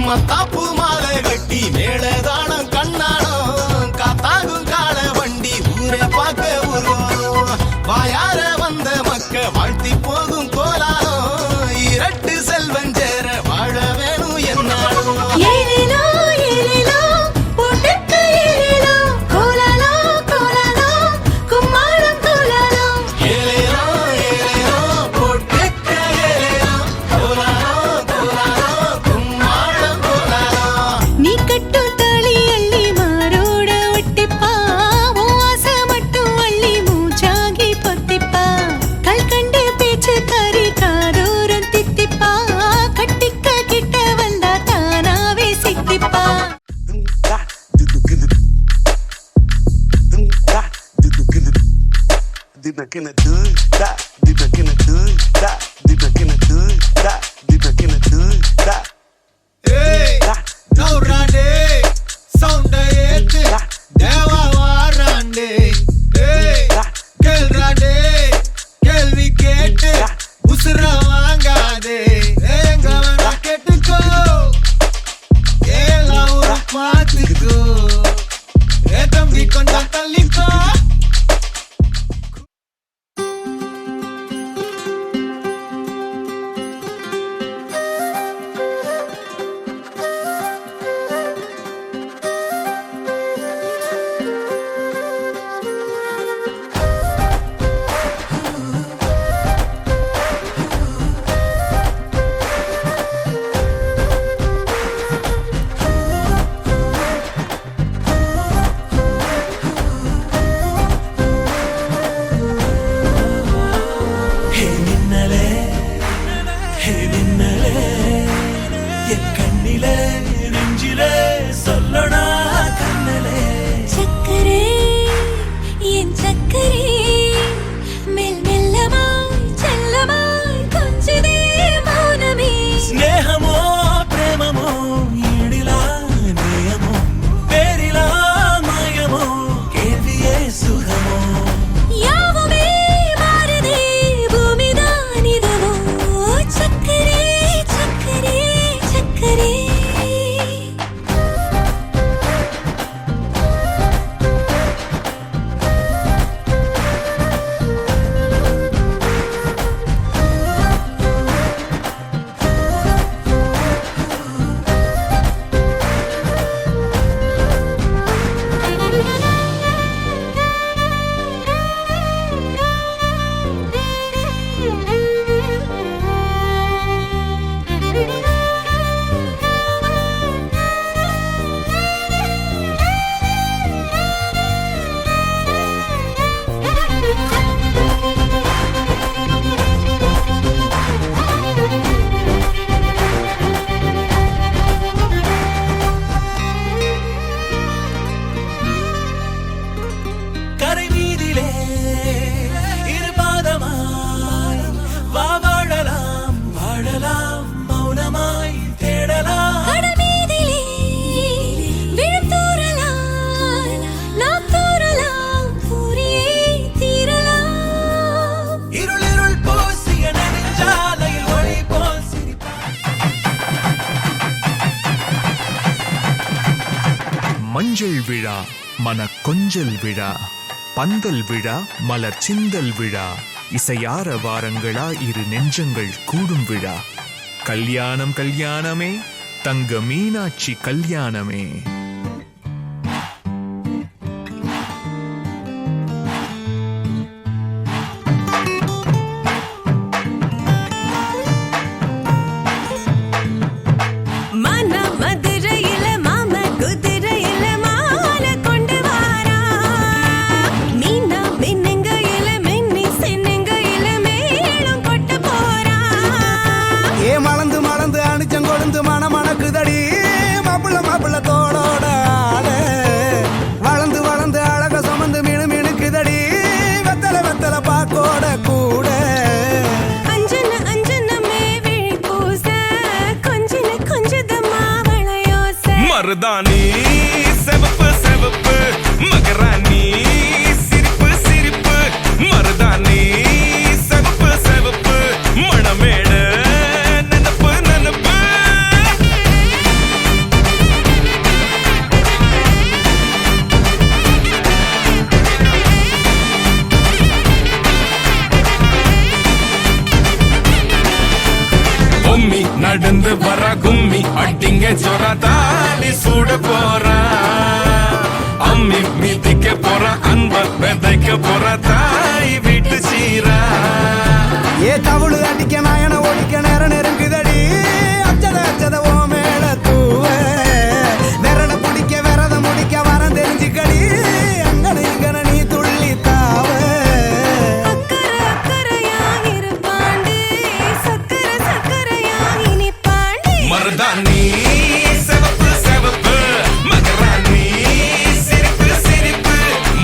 மத்தாப்பு மாலை கட்டி மேலதானம் கண்ணாடம் காத்தாகும் கால வண்டி ஊரை பார்க்க உருவம் வாயார வந்த மக்க வாழ்த்தி போகும் கோலாரம் இரட்டு செல்வன் சேர வாழ வேணும் என்னாலும் Gonna do that, Deeper gonna do that, Deeper gonna do that, Deeper gonna do that. Hey, no rande, sound ayete, deva varande. Hey, kel rande, kelvi kete, usra vaangade. Enga vana kettuko, ela uru paathuko, e thambi konda talliko. மஞ்சள் விழா மன கொஞ்சல் விழா பந்தல் விழா மலர் சிந்தல் விழா இசையார வாரங்களா இரு நெஞ்சங்கள் கூடும் விழா கல்யாணம் கல்யாணமே தங்க மீனாட்சி கல்யாணமே. மலந்து மலந்து அணிச்சங்கொழுந்து மணமணக்குதடி மாப்பிள்ள மாப்பிள்ள தோளோட அடிங்க சொர தாலி சூட போறா அம்மி மிதிக்க போற அன்ப விதைக்க போற தாய் வீட்டு சீரா ஏ தவுளு அடிக்க நாயன ஓடிக்க நேரம் நெருங்குதடி அச்சத அச்சத ஓ மேல தூவ விரட பிடிக்க விரத முடிக்க வரம் தெரிஞ்சுக்கடி அங்கன இங்கன நீ துள்ளி தாவ மருதாணி செவப்பு செவப்பு மகராணி சிரிப்பு சிரிப்பு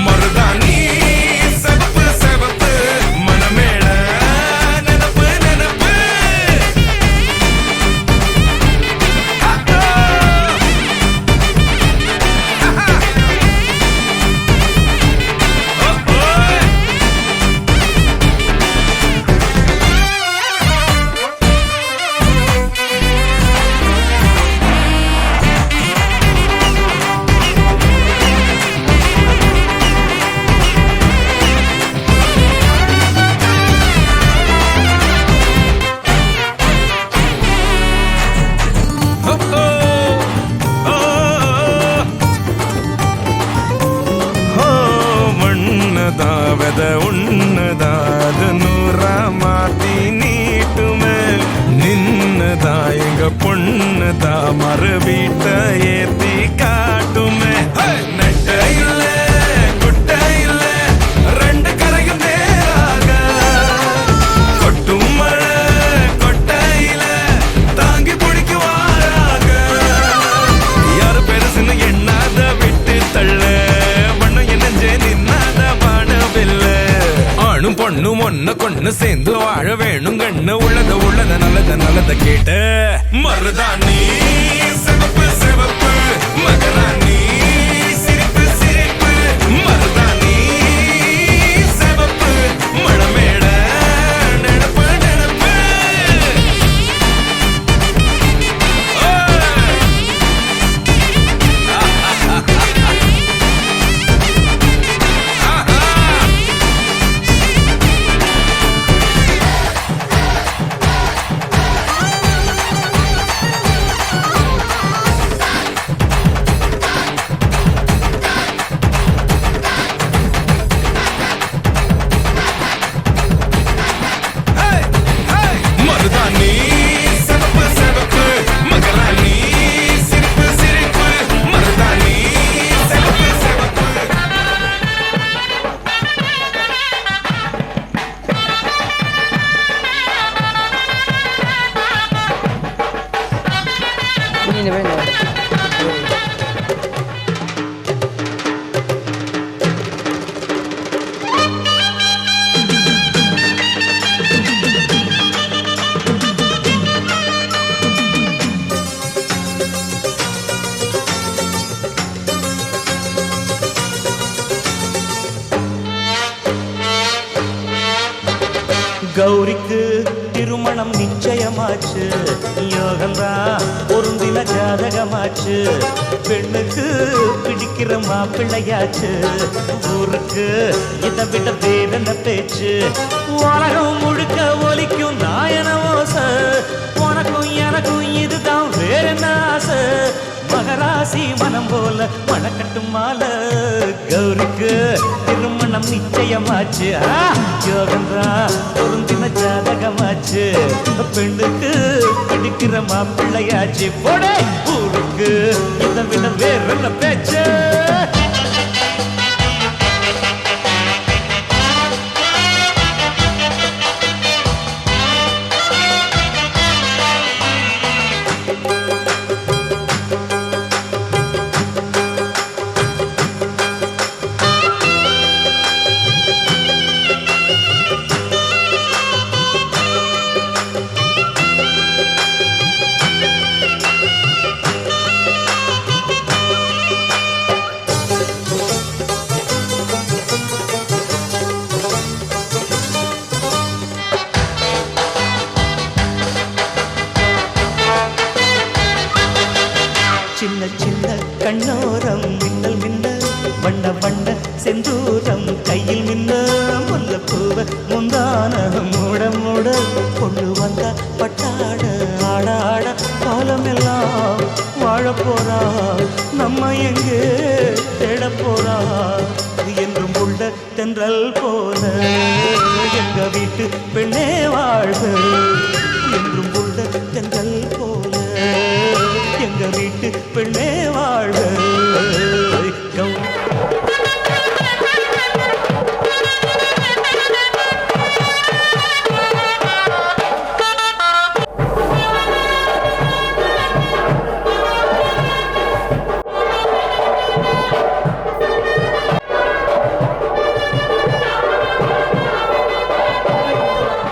மருதாணி செவப்பு செவப்பு மனமேள நினப்பு நினப்பு மண்ணதாவத உன்னதாது நூறா மாத்தி நீட்டுமே நின்னதா எங்க பொண்ணுதா மறு வீட்ட ஏத்தி காட்டுமே நெட்ட இல்ல குட்ட இல்ல ரெண்டு கரையும் நேராக கொட்டும் மழை கொட்டையில தாங்கி பிடிக்குவாராக யாரு பெருசுன்னு எண்ணாத விட்டு தள்ள வண்ணம் என்னஞ்சே நின்னாத வானவில்ல ஆணும் பொண்ணும் ஒன்ன கொண்டு சேர்ந்து வாழ வேணும் கண்ணு உள்ளத நல்லத கேட்ட மருதாணி சிவப்பு சிவப்பு மகராணி சிரிப்பு சிரிப்பு மருதாணி சிவப்பு மழமேட நினப்பு நினப்பு மருதாணி சிவப்பு சிவப்பு மகராணி சிரிப்பு சிரிப்பு மருதாணி சிவப்பு சிவப்பு கௌரிக்கு திருமணம் நிச்சயமாச்சு யோகந்தா பொருந்தின ஜாதகமாச்சு பெண்ணுக்கு பிடிக்கிற மாப்பிள்ளையாச்சு ஊருக்கு இதை விட வேதன பேச்சு உலகம் முழுக்க ஒலிக்கும் நாயன ஓசை உனக்கும் எனக்கும் இதுதான் வேற என்ன ஆசை மகராசி மனம் போல மணக்கட்டும் மாலை கௌரிக்கு திருமணம் நிச்சயமாச்சு யோகந்தா பொருந்தின ஜாதகமாச்சு பெண்ணுக்கு பிடிக்கிற மாப்பிள்ளையாச்சு போடே ஊருக்கு இதை விட வேற என்ன பேச்சு சின்ன சின்ன கண்ணோரம் மின்னல் மின்னல் வண்ண வண்ண செந்தூரம் கையில் மின்ன சின்ன முல்லப்பூவ முந்தான மூட மூட கொண்டு வந்த பட்டாட ஆட ஆட காலமெல்லாம் வாழ போறா நம்ம எங்கே தேட போறா என்றும் உள்ள தென்றல் போல எங்க வீட்டு பெண்ணே வாழ்க என்றும் உள்ள தென்றல் போல எங்க வீட்டு பெண்ணே வாழ்க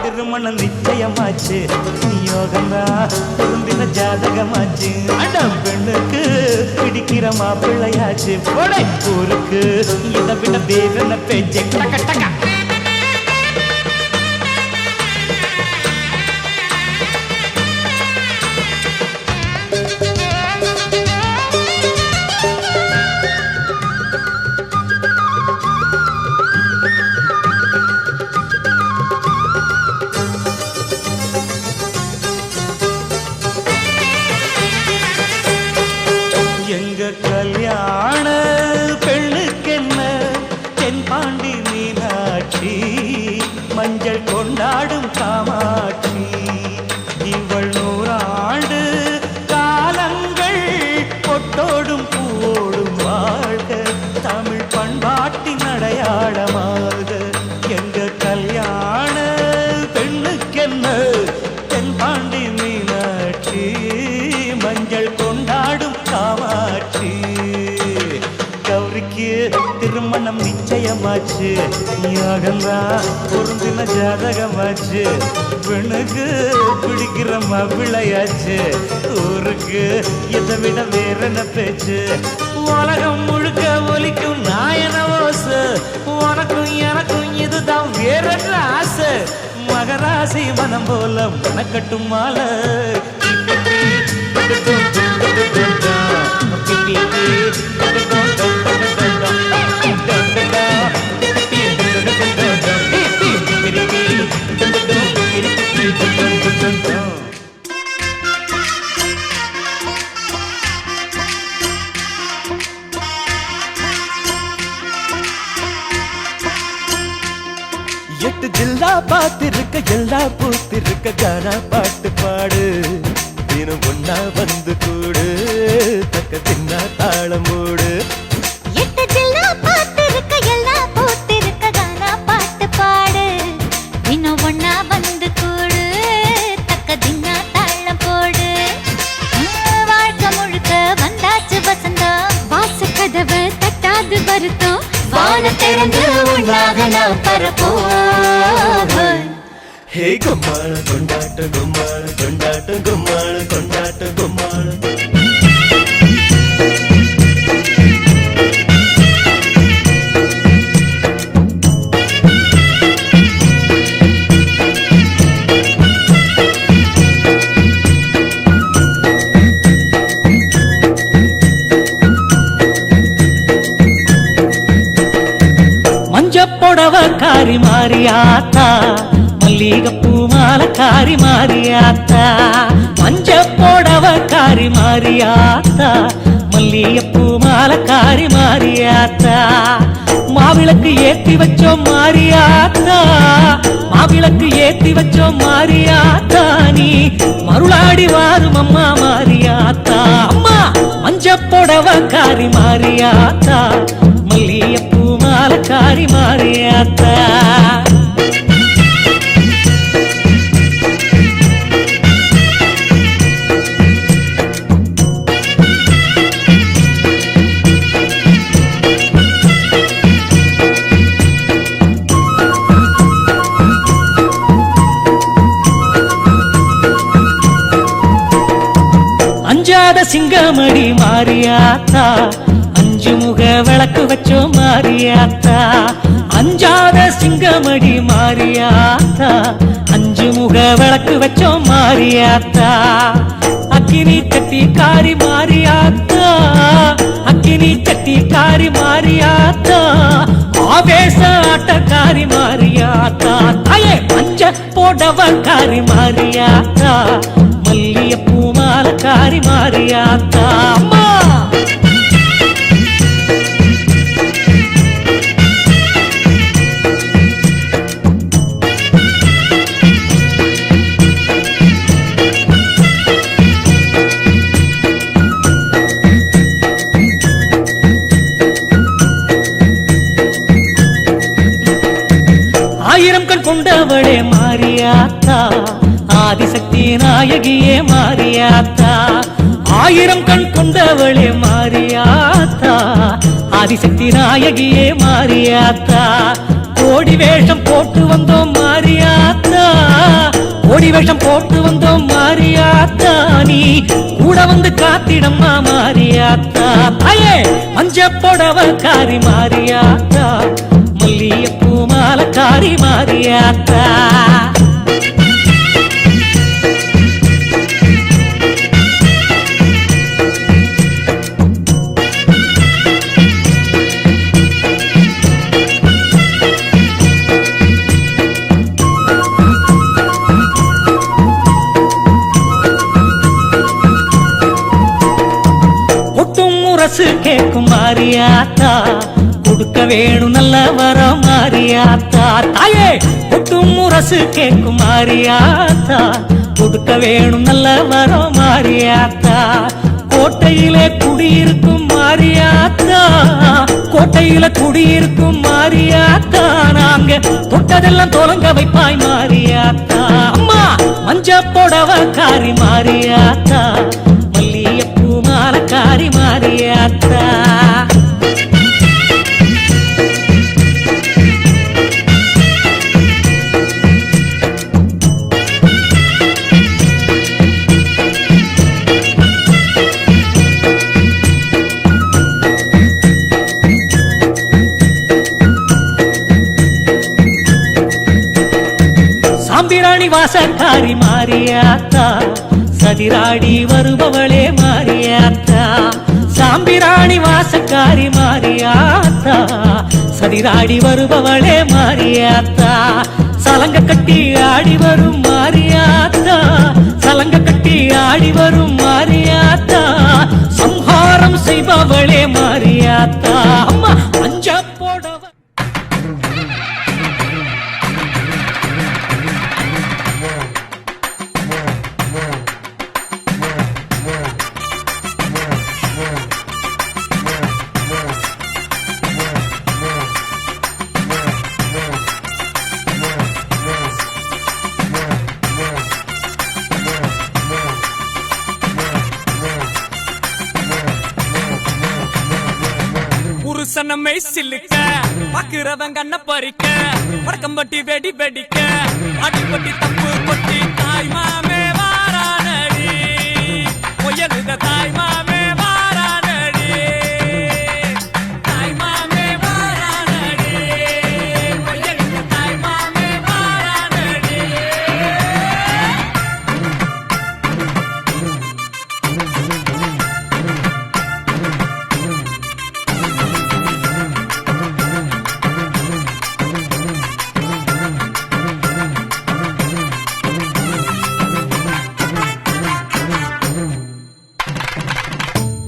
திருமணம் நிச்சயமாச்சு யோகந்தா பொருந்தின ஜாதகமாச்சு அடம் பெண்ணுக்கு பிடிக்கிற மாப்பிள்ளையாச்சு ஊருக்கு இதை விட வேற பேச்சு டக்க டக்க கல்யாண பெண்ணுக்கென்ன தென்பாண்டி மீனாட்சி மஞ்சள் கொண்டாடும் காமாட்சி இவள் 100 ஆண்டு காலங்கள் பொட்டோடும் பூவோடும் வாழ்க தமிழ் பண்பாட்டின் அடையாளமாக எங்க கல்யாண பெண்ணுக்கென்ன தென்பாண்டி மீனாட்சி மஞ்சள் கொண்டாடும் காமாட்சி கௌரிக்கு திருமணம் நிச்சயமாச்சு யாகந்தா பொருந்தின ஜாதகமாச்சு பெண்ணுக்கு பிடிக்கிற மாப்பிள்ளையாச்சு ஊருக்கு இதை விட வேற என்ன பேச்சு உலகம் முழுக்க ஒலிக்கும் நாயன ஓசு உனக்கும் எனக்கும் இதுதான் வேற ஆசை மகராசி மனம் போல மனக்கட்டும் மாலை எட்டு ஜில்லா பார்த்திருக்க எல்லா பூத்திருக்க கானா பாட்டு பாடு தினம் ஒன்னா வந்து கூடு தக்க தின்னா தாளம் மூடு எட்டு ஜில்லா பார்த்திருக்க எல்லா பூத்திருக்க கானா பாட்டு பாடு தினம் ஒன்னா வந்து கூடு தக்க தின்னா தாளம் போடு வாழ்க்கை முழுக்க வந்தாச்சு வசந்தம் வாச கதவை தட்டாது வருத்தம் வான திறந்து உண்டாக நாம் பரப்போம் ஹே கும்மாள கொண்டாட்ட கும்மாள கொண்டாட்ட கும்மாள கொண்டாட்ட கும்மாள மஞ்சப்பொடவ காரி மாறியாத்தா மல்லிகைப்பூ மாலை காரி மாறியாத்தா மஞ்சப்பொடவ காரி மாறியாத்தா மல்லிகைப்பூ மாலை காரி மாறியாத்தா மாவிளக்கு ஏத்தி வச்சோம் மாறியாத்தா மாவிளக்கு ஏத்தி வச்சோம் மாறியாத்தா நீ மருளாடி வாரும் அம்மா மாறியாத்தா அம்மா மஞ்சப்பொடவ காரி மாறியாத்தா மல்லிகைப்பூ மாலை காரி மாறியாத்தா அஞ்சாத சிங்கமடி மாறியாத்தா அஞ்சு முக விளக்கு வச்சோம் மாறியாத்தா அஞ்சாத சிங்கமடி மாறியாத்தா அஞ்சு முக விளக்கு வச்சோம் மாறியாத்தா அக்கினி கட்டி காரி மாறியாத்தா பக்கினி சட்டிக்காரி மாறியாத்தா ஆவேச ஆட்டக்காரி மாறியாத்தா தாயே மஞ்ச போடவக்காரி மாறியாத்தா மல்லிய பூமாலக்காரி மாறியாத்தா அம்மா ஆயிரம் கண் கொண்டவளே மாறியாத்தா ஆதிசக்தி நாயகியே மாறியாத்தா ஆயிரம் கண் கொண்டவளே மாறியாத்தா ஆதிசக்தி நாயகியே மாறியாத்தா கோடி வேஷம் போட்டு வந்தோம் மாறியாத்தா கோடி வேஷம் போட்டு வந்தோம் மாறியாத்தா நீ கூட வந்து காத்திடம்மா மாறியாத்தா தாயே மஞ்ச புடவக்காரி மாறியாத்தா மல்லிய பூமாலக்காரி மாறியாத்தா ஒட்டும் முரசு கேட்கும் மாறியாத்தா கொடுக்க வேணும் நல்ல வரம் மாறியாத்தா தாயே ஒட்டும் முரசு கேட்கும் மாறியாத்தா கொடுக்க வேணும் நல்ல வரம் மாறியாத்தா கோட்டையிலே குடியிருக்கும் மாறியாத்தா கோட்டையில குடியிருக்கும் மாறியாத்தா நாங்க தொட்டதெல்லாம் தொலங்க வைப்பாய் மாறியாத்தா அம்மா மஞ்ச புடவக்காரி மாறியாத்தா மல்லிய பூமாலக்காரி மாறியாத்தா சாம்பிராணி வாசக்காரி மாறியாத்தா சதிராடி வருபவளே மாறியாத்தா சாம்பிராணி வாசக்காரி மாறியாத்தா சதிராடி வருபவளே மாறியாத்தா சலங்க கட்டி ஆடி வரும் மாறியாத்தா சலங்க கட்டி ஆடி வரும் மாறியாத்தா சம்ஹாரம் செய்பவளே மாறியாத்தா அம்மா மஞ்ச போடவ புருஷனமை சில்லுக்க பாக்குறவன் கண்ண பறிக்க வடக்கம்பட்டி வெடி வெடிக்க அடிப்பட்டி தப்பு கொட்டி தாய் மாமே வாரானடி பொய்யலுத தாய் மாமே வாரானடி தாய் மாமே வாரானடி பொய்யலுத தாய் மாமே வாரானடி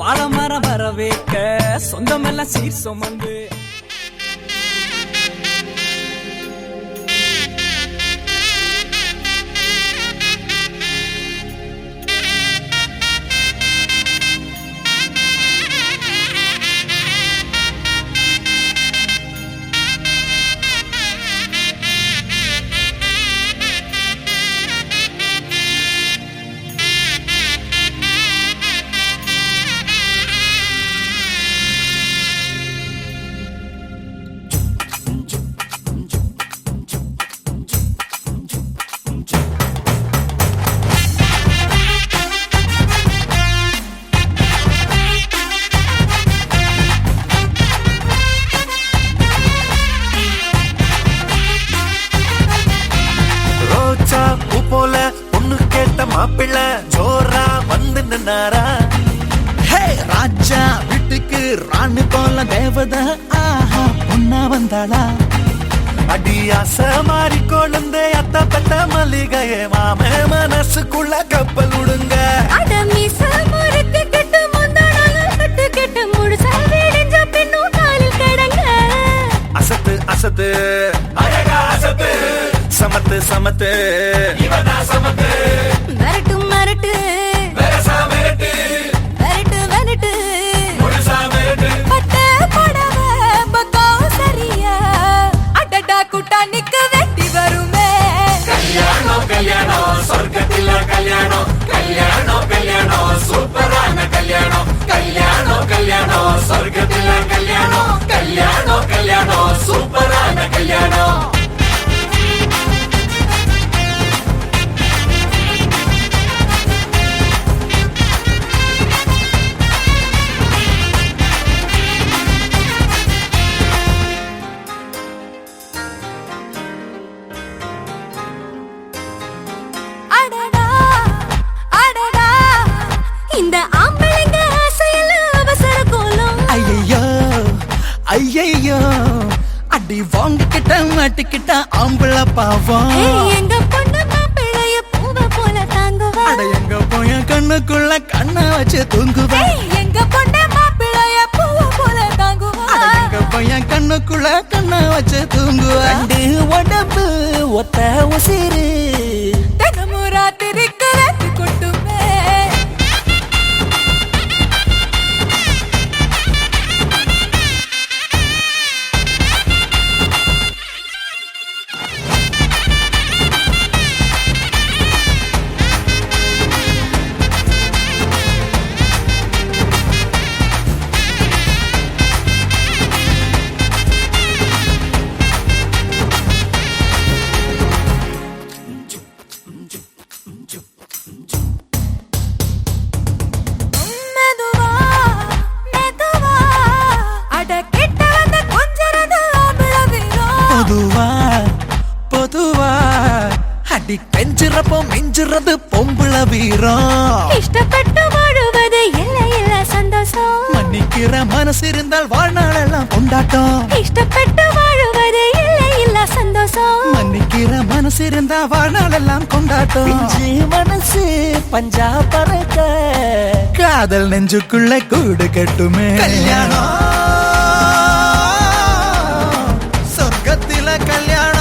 பாலமரம் வரவேற்க சொந்தமெல்லாம் சீர் சுமந்து மாப்பிள்ள ஜோரா வந்து நின்னாரா. ஹே ராஜா வீட்டுக்கு ராணி போல தேவதை ஆஹா பொண்ணா வந்தாளா அடி ஆசை மாறி கொழுந்தே அத்த பெத்த மல்லிகையே மாமே மனசுக்குள்ள கப்பல் விடுங்க அசத்து அசத்து அழகா அசத்து சமத்து சமத்து இவதான் சமத்து மிரட்டு மிரட்டு வெரசா மிரட்டு மிரட்டு மிரட்டு முழுசா மிரட்டு பட்டு புடவை பக்கம் சரியா அடடா கூட்டானிக்கு வெட்டி வருமே கல்யாணம் கல்யாணம் சொர்க்கத்தில கல்யாணம் கல்யாணம் கல்யாணம் சூப்பரான கல்யாணம் கல்யாணம் கல்யாணம் சொர்க்கத்தில கல்யாணம் கல்யாணம் கல்யாணம் சூப்பரான கல்யாணம் அடடா அடடா இந்த ஆம்பளைங்க ஆசையெல்லாம் அவசர கோலம் ஐயையோ ஐயையோ அடி வாங்கிக்கிட்ட மாட்டிக்கிட்ட ஆம்பள பாவம் எங்க பொண்ணு மாப்பிளைய பூவ போல தாங்குவா அட எங்க போய கண்ணுக்குள்ள கண்ணை வச்சு தூங்குவேன் எங்க பொண்ணு மாப்பிளைய பூவ போல தாங்குவா எங்க போய கண்ணுக்குள்ள கண்ணை வச்சு தூங்குவேன் உடம்பு ஒத்த உசிறு தினமும் ராத்திரிக்கு ரத்து கொட்டுமே மெதுவா மெதுவா அட கிட்ட வந்து கொஞ்சறது ஆம்பள வீரம் பொதுவா பொதுவா அடி கெஞ்சிறப்போ மிஞ்சிறது பொம்புள வீரம் இஷ்டப்பட்டு வாழுவது இல்லை இல்ல சந்தோஷம் மன்னிக்கிற மனசு இருந்தால் வாழ்நாளெல்லாம் கொண்டாட்டம் இஷ்டப்பட்டு வாழுவது இல்லை இல்ல சந்தோஷம் மன்னிக்கிற மனசு இருந்தா வாழ்நாளெல்லாம் கொண்டாட்டம் மனசு பஞ்சா பறக்க காதல் நெஞ்சுக்குள்ள கூடு கட்டுமே கல்யாணம் சொர்க்கத்தில கல்யாணம்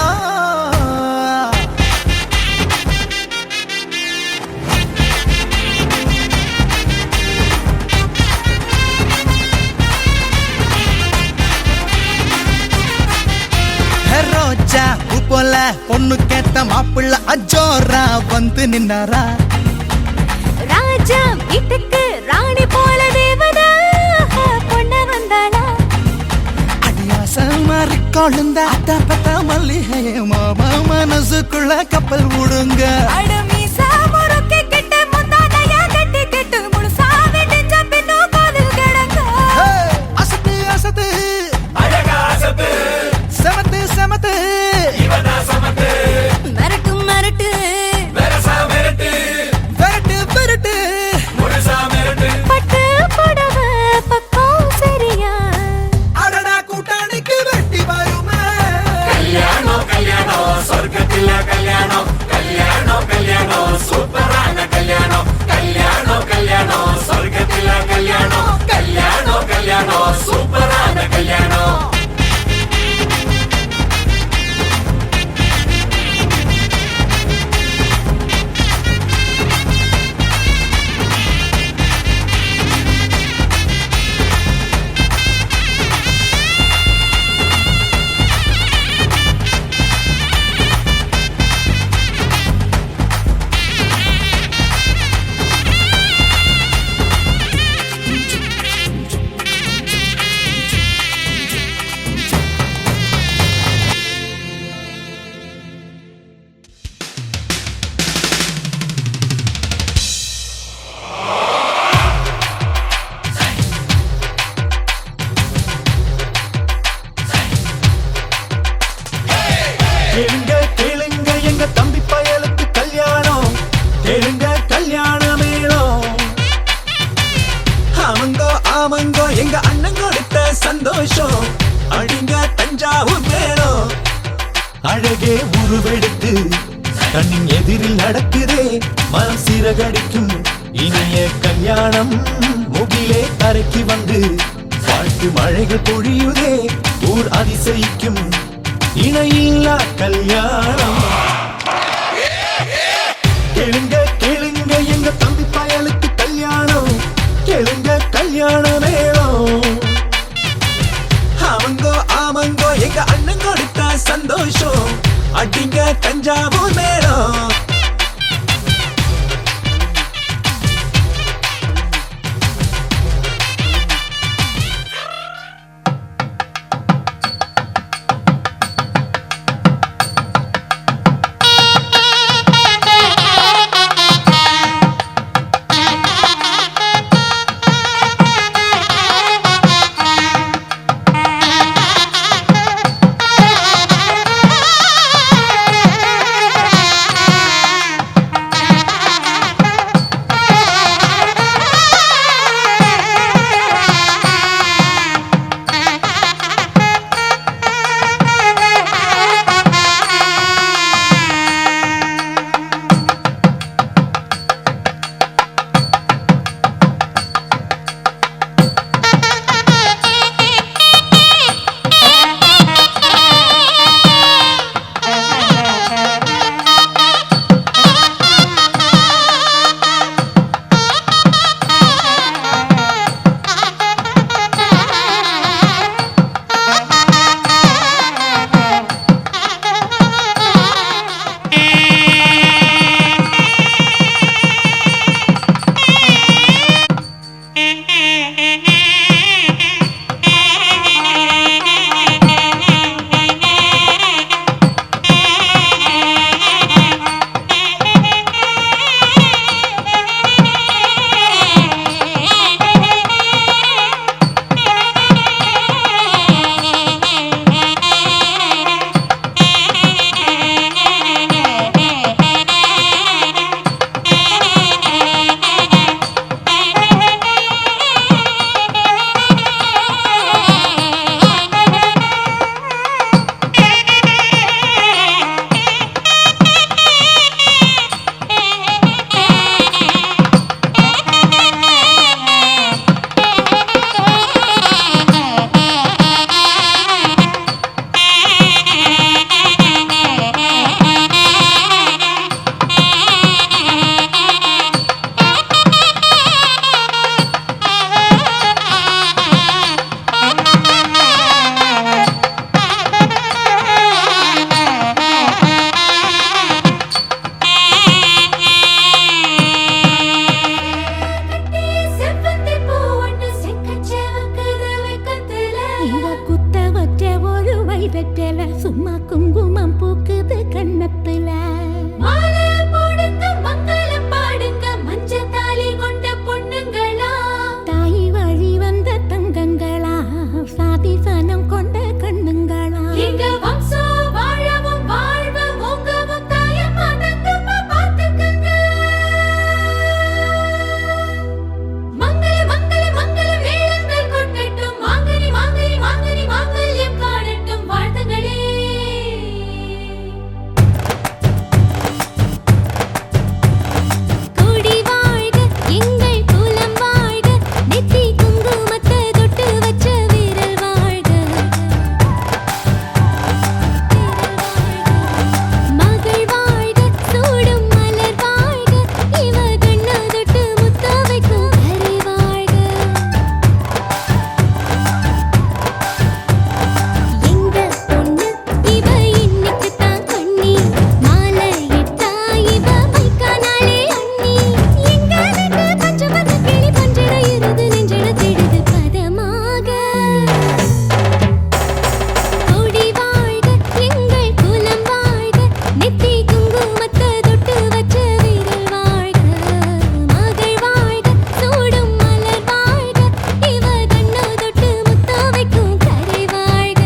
ரோஜா பூ போல பொண்ணு கேட்ட மாப்பிள்ள அஜோரா வந்து நின்னாரா ராஜா வீட்டுக்கு ராணி போல தேவதா பொண்ணு வந்தாளா அடியாச மாறி கொழுந்த அத்த பத்த மல்லிகையே மாமா மனசுக்குள்ள கப்பல் விடுங்க அடமீசா முறுக்கி கிட்ட முந்தானையா கட்டி கிட்டு முழுசா விடிஞ்ச பின்னும் காதல் கிடங்க அசத்து அசத்து அழகா அசத்து சமத்து சமத்து இவதான் சமத்து மிரட்டு மிரட்டு வெரசா மிரட்டு விரட்டு விரட்டு முழுசா மிரட்டு பட்டு புடவை பக்கம் சரியா அடடா கூட்டாளிக்கு வெட்டி வருமே கல்யாணம் கல்யாணம் சொர்க்கத்தில கல்யாணம் கல்யாணம் கல்யாணம் சூப்பரான கல்யாணம் கல்யாணம் கல்யாணம் சொர்க்கத்தில கல்யாணம் கல்யாணம் கல்யாணம் சூப்பரான கல்யாணம் அழகே உருவெடுத்து கண்ணின் எதிரில் நடக்குதே மனம் சீரகடிக்கும் இனிய கல்யாணம் முகிலே கரைக்கு வந்து வாழ்த்து மழைகள் பொழியுதே ஊர் அதிசயிக்கும் இணையில்லா கல்யாணம். கேளுங்க கேளுங்க எங்க தம்பி பயலுக்கு கல்யாணம், கேளுங்க கல்யாண மேளம். ஆமங்கோ ஆமங்கோ எங்க அண்ணன் கொடுத்தா சந்தோஷம், அடிங்க தஞ்சாவூர் மேளம். சும்மா குங்குமம் பூக்குது கண்ணத்துல. மாலை போடுங்க மங்களம் பாடுங்க மஞ்ச தாலி கொண்ட பொண்ணுங்களா, தாய் வழி வந்த தங்கங்களா, சாதி சனம் கொண்ட கண்ணுங்களா, எங்க வம்சம் வாழவும் வாழ்வு உங்கவும் தாயம்மா தங்கம்மா பார்த்துக்கங்க. மங்கள மங்கள மங்கள வேளங்கள் கொட்டட்டும், மாங்கனி மாங்கனி மாங்கனி மாங்கல்யம் காணட்டும், வாழ்த்துங்களே. கூடி வாழ்க எங்கள் குலம் வாழ்க, நெத்தி குங்குமத்தை தொட்டு வச்ச வீரல் வாழ்க. மகள் வாழ்க சூடும் மலர் வாழ்க, இவ கண்ண தொட்டு முத்த வைக்கும் கரை வாழ்க. எங்க பொண்ணு இவ இன்னைக்கு தான் கண்ணி, மாலை இட்டா இவ வைக்கானாலே அண்ணி. எங்க வீட்டு பஞ்சவர்ண கிளி பஞ்சட இருது நெஞ்சட தேடுது பதமாக. கூடி வாழ்க எங்கள் குலம் வாழ்க, நெத்தி குங்குமத்தை தொட்டு வச்ச வீரல் வாழ்க. மகள் வாழ்க சூடும் மலர் வாழ்க, இவ கண்ண தொட்டு முத்த வைக்கும் கரை வாழ்க.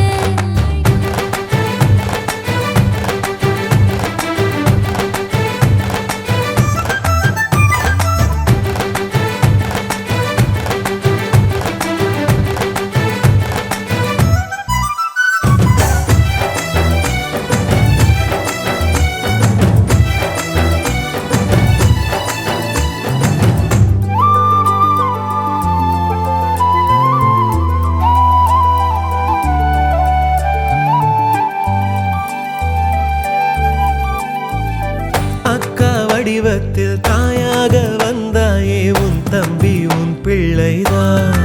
வடிவத்தில் தாயாக வந்தாயே உன் தம்பி உன் பிள்ளைதான்.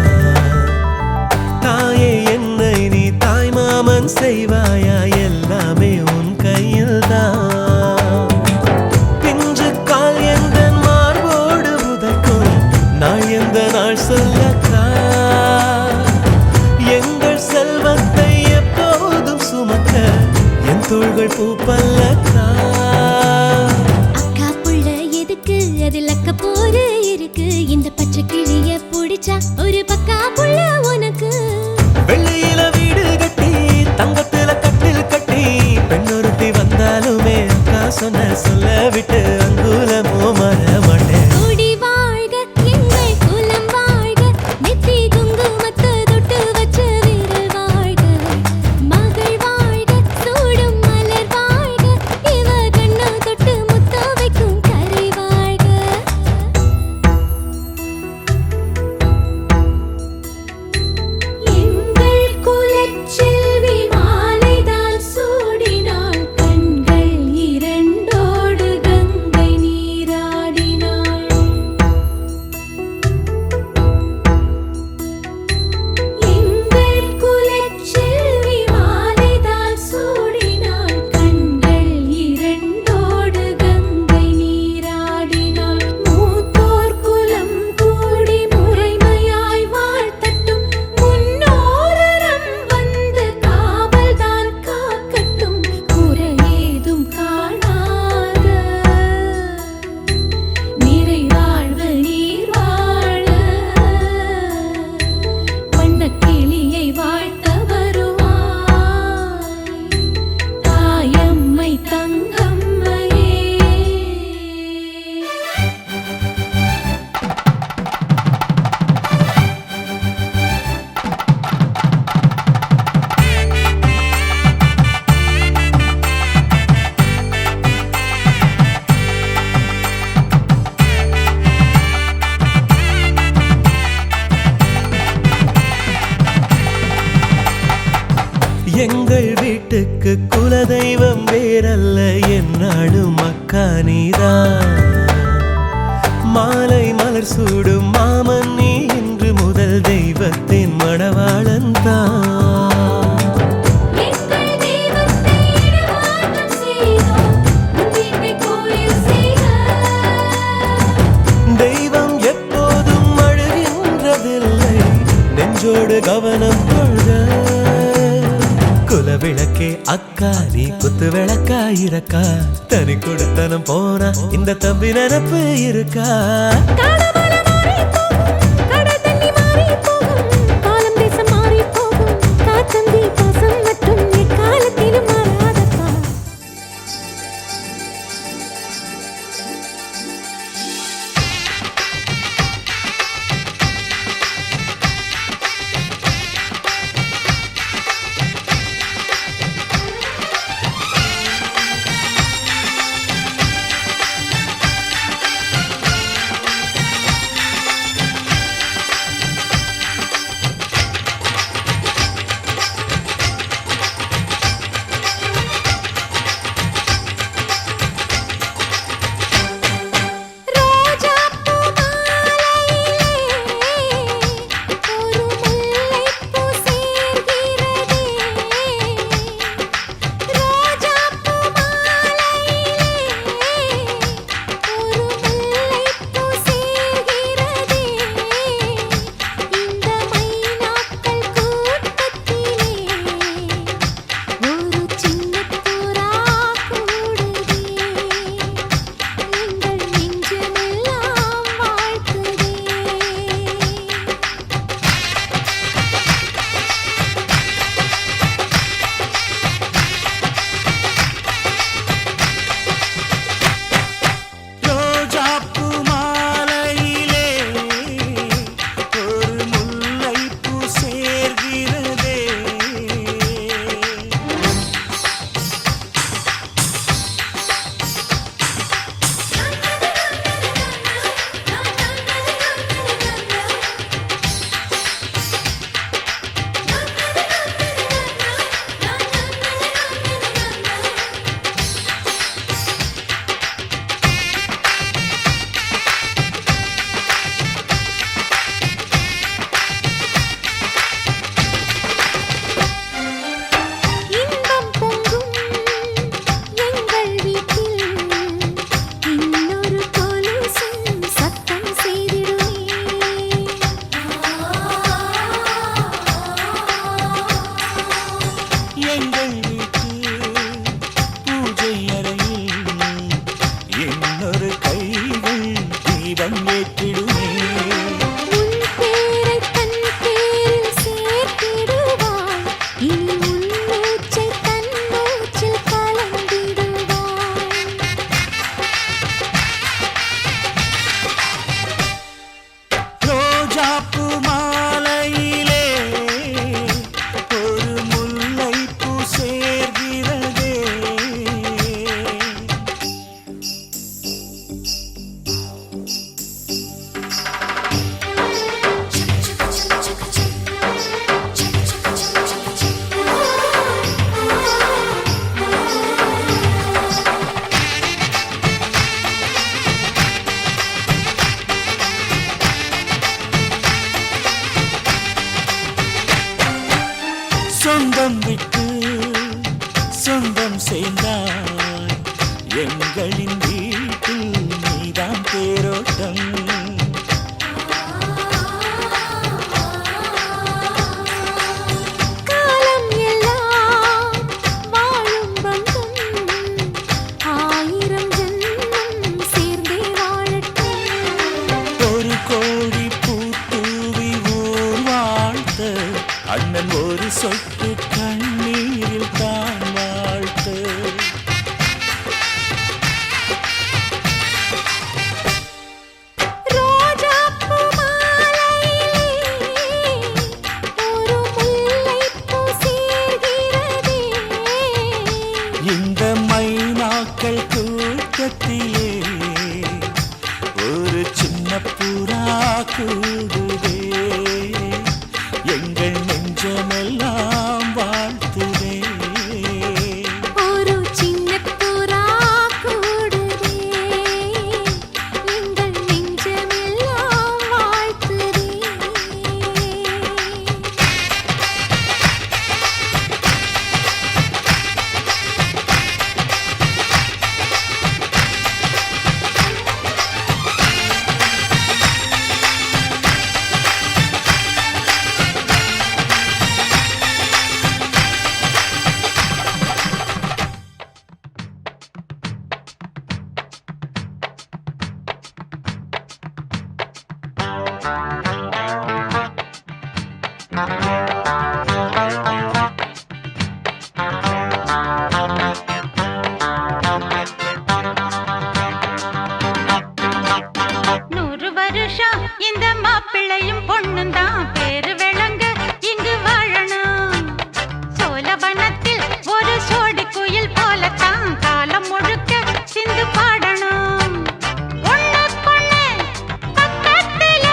தாயே என்னை நீ தாய் மாமன் செய்வாயா, எல்லாமே உன் கையில்தான். பிஞ்சு கால் எந்த மார்போடு உதைக்கும் நாள் எந்த நாள் சொல்லக்கா. எங்கள் செல்வத்தை எப்போதும் சுமக்க என் தோள்கள் பூப்பல்லக்கா. அக்கா புள்ள எதுக்கு அதில் அக்க போரு இருக்கு, இந்த பச்சை கிளிய பிடிச்சா ஒரு பக்கா புள்ள உனக்கு. வெள்ளியில வீடு கட்டி தங்கத்துல கட்டில் கட்டி பெண்ணொருத்தி வந்தாலுமே அக்கா சொன்ன சொல்ல விட்டு அங்குலமோ மர மாட்டேன். கூடி வாழ்க எங்கள் குலம் வாழ்க, நெத்தி குங்குமத்தை தொட்டு வச்ச வீரல் வாழ்க. மகள் வாழ்க சூடும் மலர் வாழ்க, இவ கண்ணா தொட்டு முத்த வைக்கும் கரை வாழ்க. எங்கள் குலச்செல்வி மாலைதான் சூடினாள், கண்கள் இரண்டோடு கங்கை நீராடினாள். எங்கள் குலச்செல்வி மாலைதான் சூடினாள், கண்கள் இரண்டோடு கங்கை நீராடினாள். மூத்தோர் குலம் கூடி முறைமையாய் வாழ்த்தட்டும், முன்னோரம் வந்து காவல்தான் காக்கட்டும், குறையேதும் காணாத நிறைவாழ்வு நீர் வாழ. வண்ணக்கிளியை வாழ்த்த வருவாய் தாயம்மை தங்கம்மையே. எங்கள் வீட்டுக்கு குலதெய்வம் வேறல்ல, என்னாடும் அக்கா நீதான். மாலை மலர் சூடும் மாமன் நீ இன்று முதல் தெய்வத்தின் மணவாளன் தான். எங்கள் தெய்வத்தை இடமாற்றம் செய்தோம், உன் வீட்டை கோயில் செய்க. தெய்வம் எப்போதும் அழுகின்றதில்லை, நெஞ்சோடு கவனம் கொள்க. குல விளக்கே அக்கா நீ குத்து விளக்கா இருக்கா, தனி கொடுத்தனம் போனா இந்த தம்பி நினப்பு இருக்கா. காலமலை மாறி போகும், கடல் தண்ணி மாறி போகும், காலம் தேசம் மாறி போகும், காத்தந்தி பாசம் மட்டும் எக்காலத்திலும் மாறாதப்பா. எங்களின் வீட்டில் நீதான் தேரோட்டம். காலம் எல்லாம் வாழும் பந்தம் ஆயிரம் ஜென்மம் சேர்ந்தே வாழட்டும். ஒரு கோடி பூத்தூவி ஊர் வாழ்த்த அண்ணன் ஒரு சொட்டு கண்ணீரில் தான் வாழ்த்து. ரோஜாப்பூ மாலையிலே ஒரு முல்லைப்பூ சேர்கிறதே. இந்த மைனாக்கள் கூட்டத்திலே ஒரு சின்ன புறா கூடுதே. எங்கள் நெஞ்சமெல்லாம் வாழ்த்துதே. ஒரு சின்ன புறா கூடுதே. எங்கள் நெஞ்சமெல்லாம் வாழ்த்துதே. நூறு வருஷம் இந்த மாப்பிள்ளையும் பொண்ணும் தான் பேரு விளங்க இங்கு வாழணும். சோழவனத்தில் ஒரு சோடி குயில் போலத்தான் காலம் முழுக்க சிந்து பாடணும். ஒண்ணுக்கொண்ணு பக்கத்தில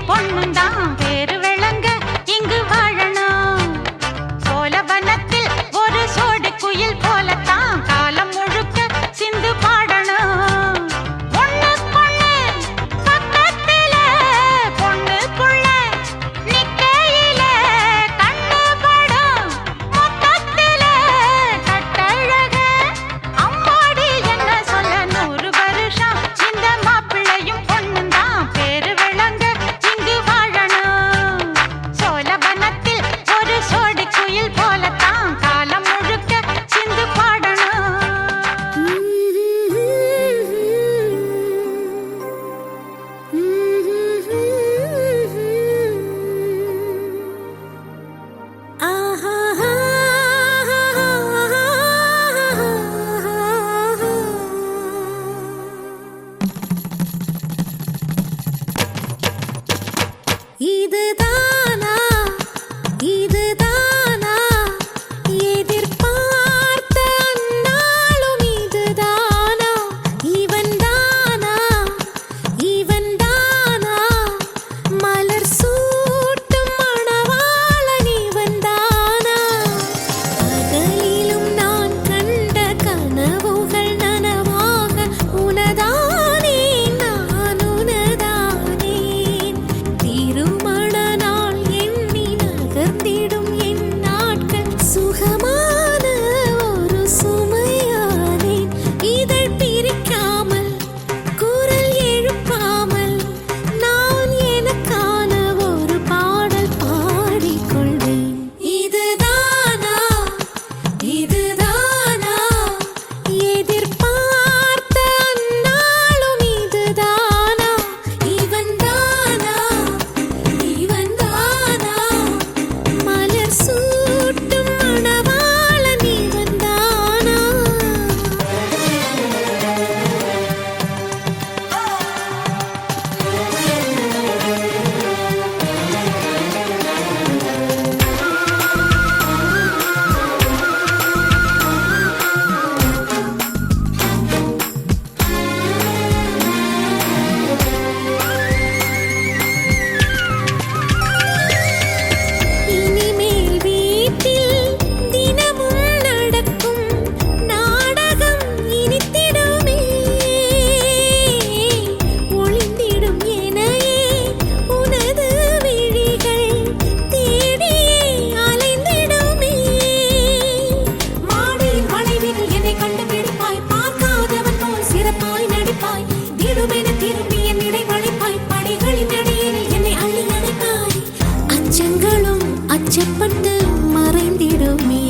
பொண்ணும் தான் பேரு விளங்க இங்கு வாழணும். சோழவனத்தில் ஒரு சோடி குயில் போலத்தான் காலம் முழுக்க சிந்து பாடணும். ஒண்ணுக்குள்ள பக்கத்தில பொண்ணுக்குள்ள நிக்கையில கண்டுபடும் மொத்தத்தில கட்டழக அம்மாடி என்ன சொல்ல 100 வருஷம் இந்த மாப்பிள்ளையும் பொண்ணும் தான் பேரு விளங்க இங்கு வாழணும். சோழவனத்தில் ஒரு சோடி குயில் போலத்தான் காலம் முழுக்க சிந்து பாடணும். இதுதானா இதுதானா எதிர்பார்த்த அந்நாளும் இதுதானா இவன்தானா இவன்தானா மலர் சூட்டும் மணவாளன் இவன்தானா பகலிலும் நான் கண்ட கனவுகள் நனவாக உனதானே நான் உனதானேன் திருமண நாள் எண்ணி நகர்ந்திடும் என் நாட்கள் சுகமான ஒரு சுமையானேன் இதழ் பிரிக்காமல் குரல் எழுப்பாமல் நான் எனக்கான ஒரு பாடல் பாடிக்கொள்வேன் இதுதானா இதுதானா எதிர்பார்த்த அந்நாளும் இதுதானா இவன்தானா இவன்தானா மலர் சூட்டும் மணவாளன் இவன்தானா இனிமேல் வீட்டில் தினமும் நடக்கும் நாடகம் இனித்திடுமே ஒளிந்திடும் எனையே உனது விழிகள் தேடியே அலைந்திடுமே மாடியின் வளைவில் என்னை கண்டுபிடிப்பாய் பார்க்காதவன் போல் சிறப்பாய் நடிப்பாய் திடுமென திரும்பி என் இடை வளைப்பாய் படிகளின் அடியில் என்னை அள்ளி அணைப்பாய் அச்சங்களும் அச்சப்பட்டு மறைந்திடுமே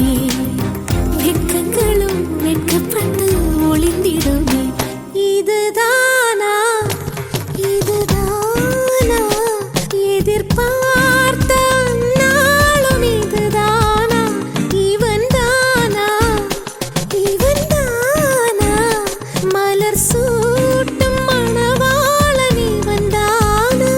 வெட்கங்களும் வெட்கப்பட்டு ஒளிந்திடுமே இதுதானா இதுதானா எதிர்பார்த்த நாளும் இதுதானா இவன்தானா இவன்தானா மலர் சூட்டும் மணவாளன் இவன்தானா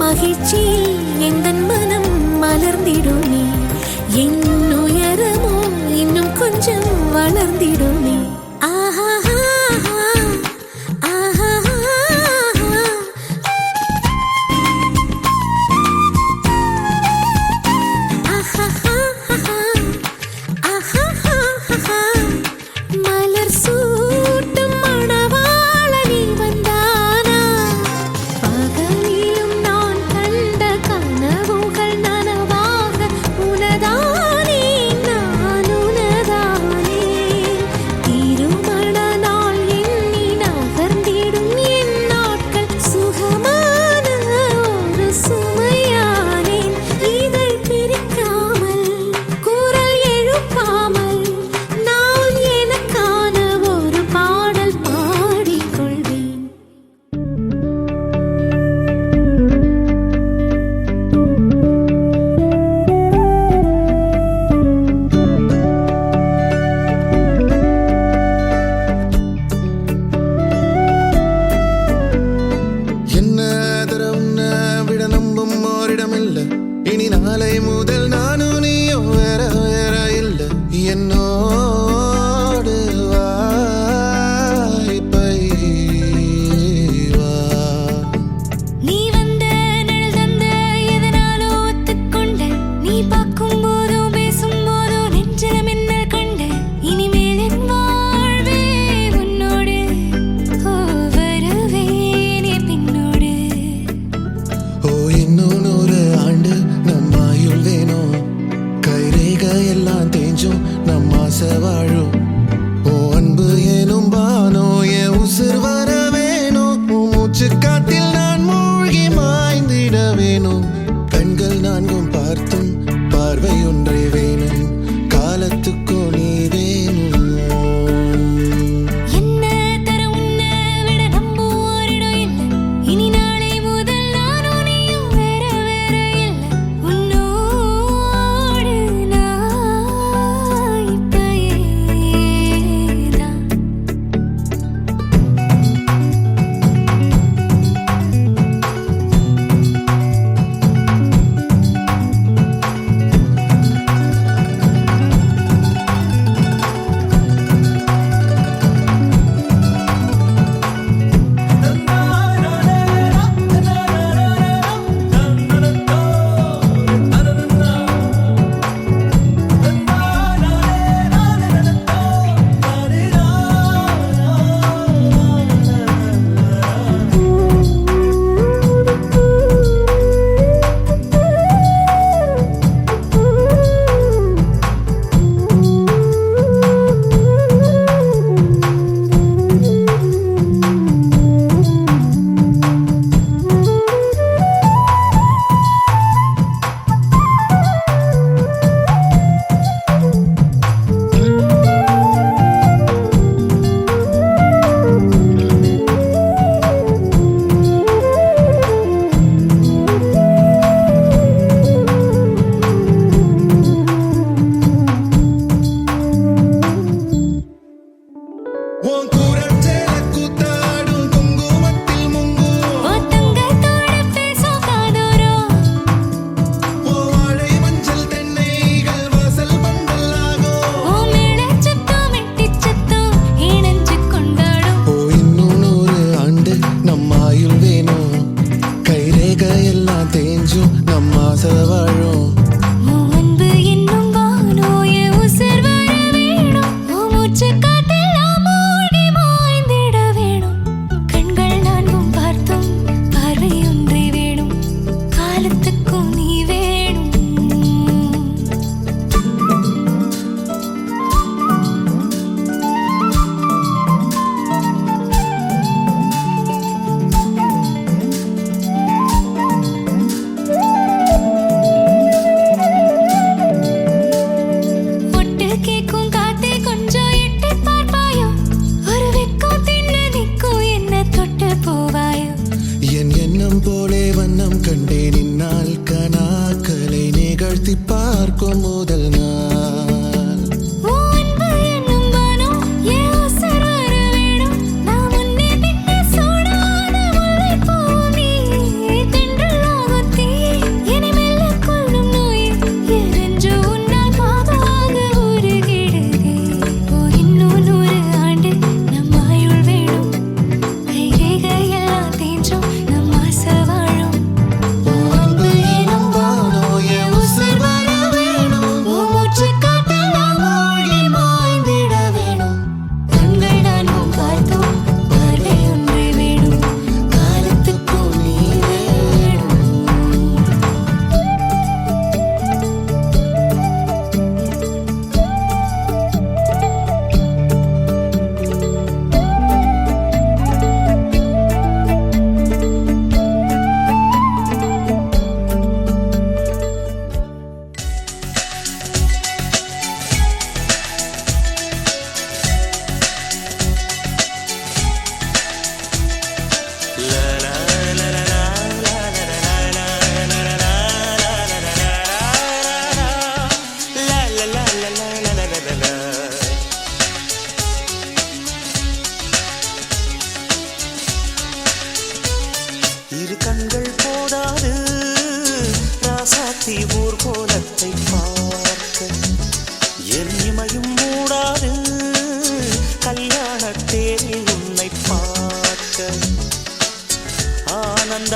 மகிழ்ச்சியில் எந்தன் மனம் மலர்ந்திடுமே என் உயரமோ நெஞ்சம் வளர்ந்திடுமே ஆஹா மலர் சூட்டும் மணவாளனி வந்தானா பகலிலும் நான் கண்ட கனவுகள் நனவாக உனதானே நான் உனதானே திருமண